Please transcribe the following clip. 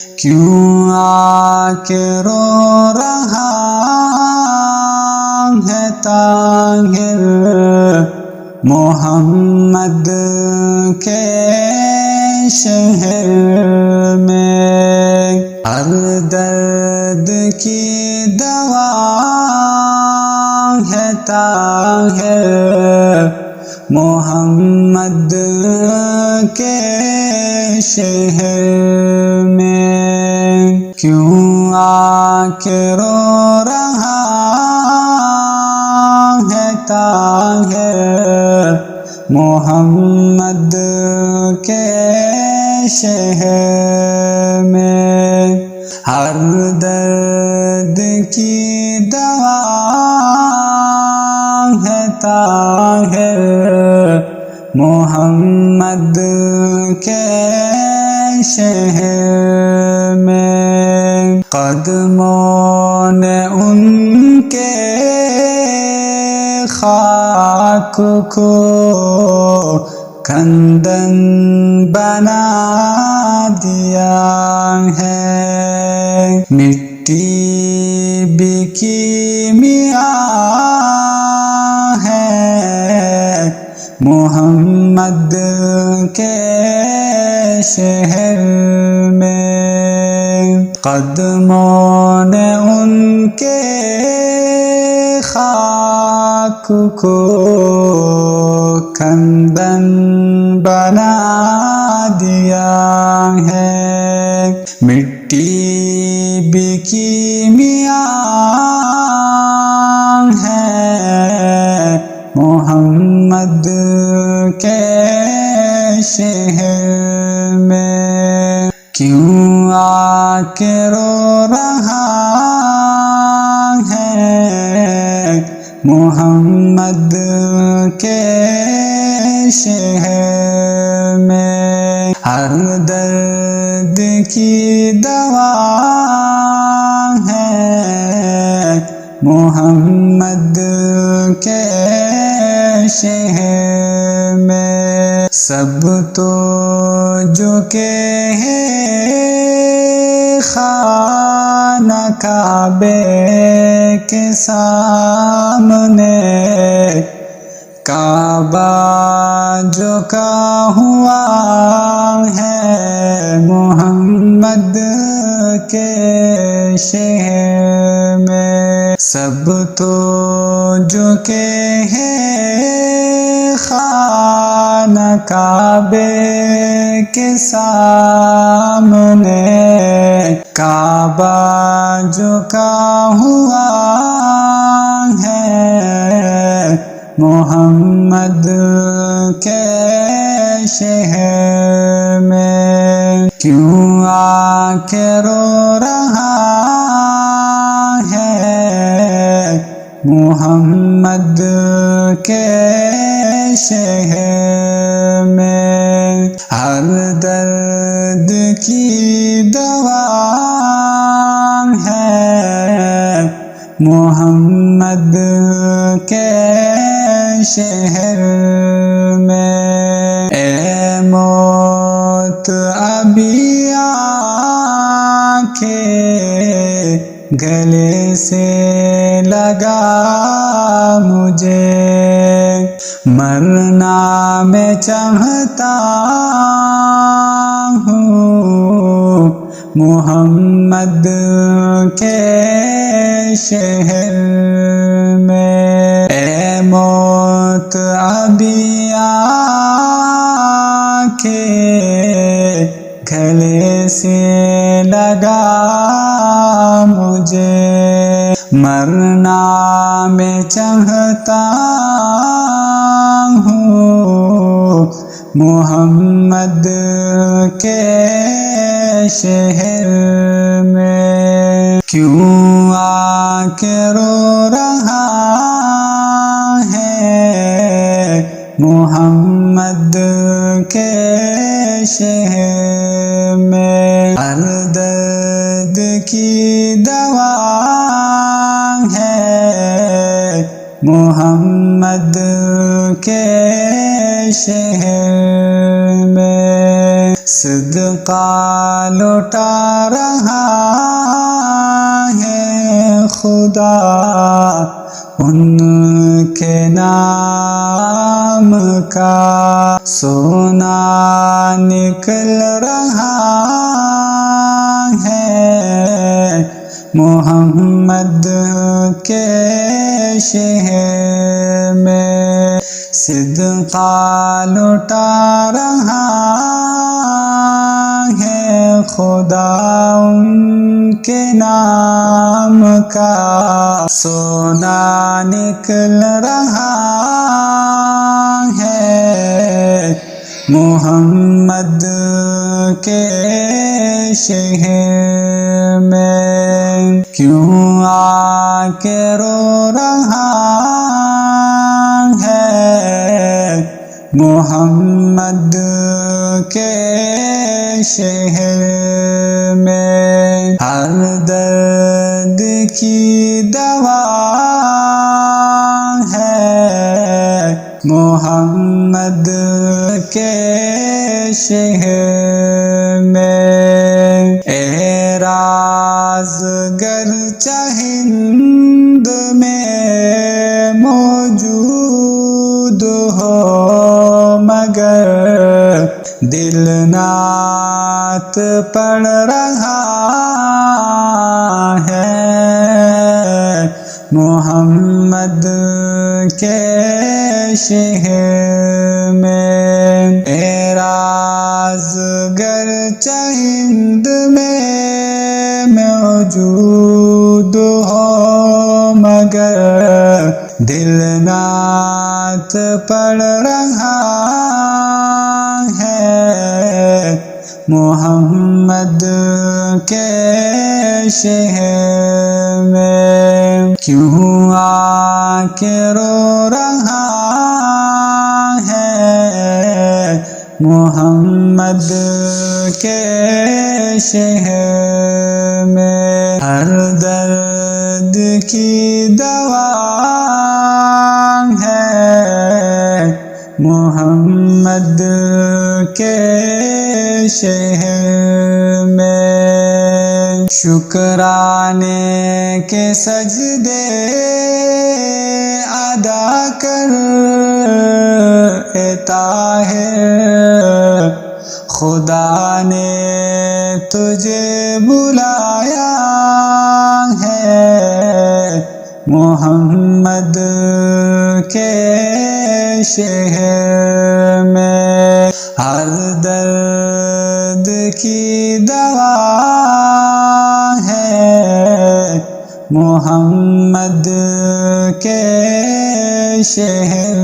کیوں آ کے رو رہا ہے طاہر محمد کے شہر میں، ہر درد کی دوا ہے طاہر محمد کے شہر میں، کیوں آ کے رو رہا ہے طاہر محمد کے شہر میں، ہر درد کی دوا ہے طاہر محمد کے شہر میں، قدموں نے ان کے خاک کو کندن بنا دیا ہے، مٹی بھی کیمیا ہے محمد کے شہر میں، قدموں نے ان کے خاک کو کندن بنا دیا ہے، مٹی بھی کیمیا ہے محمد کے شہر میں، کیوں آ کے رو رہا ہے محمد کے شہر میں، ہر درد کی دوا ہے محمد کے شہر میں، سب تو جو کہ ہے خانہ کعبے کے سامنے، کعبہ جو کا ہوا ہے محمد کے شہر میں، سب تو جو کہ ہے خانہ کعبے کے سامنے، کعبہ جو کا ہوا ہے محمد کے شہر میں، کیوں آ کے رو رہا ہے محمد کے شہر میں، ہر درد کی دوا ہے محمد کے شہر میں، اے موت ابھی آ کے گلے سے لگا مجھے، مرنا میں چاہتا ہوں محمد کے شہر میں، اے موت ابھی آ کے گلے سے لگا مجھے، مرنا میں چاہتا ہوں محمد کے شہر میں، کیوں آ کے رو رہا ہے محمد کے شہر میں، ہر درد کی دوا ہے محمد کے شہر میں، صدقہ لوٹا رہا ہے خدا، ان کے نام کا سونا نکل رہا ہے، محمد کے شہر میں صدقہ لوٹا رہا ہے خدا، ان کے نام کا سونا نکل رہا ہے، محمد کے شہر میں کیوں آ کے رو رہا ہے، محمد کے شہر میں ہر درد کی دوا ہے، محمد کے شہر میں اے رازگر چہند میں موجود ہو، مگر دل نعت پڑھ رہا ہے، محمد کے شہر میں اے رازگر چہند میں موجود ہو، مگر دل نعت پڑھ رہا ہے، محمد کے شہر میں کیوں آ کے رو رہا ہے، محمد کے شہر میں ہر درد کی دوا ہے، محمد کے شہر میں شکرانے کے سجدے ادا کر اے طاہر، خدا نے تجھے بلایا ہے، محمد کے شہر میں ہر درد کی دوا ہے، محمد کے شہر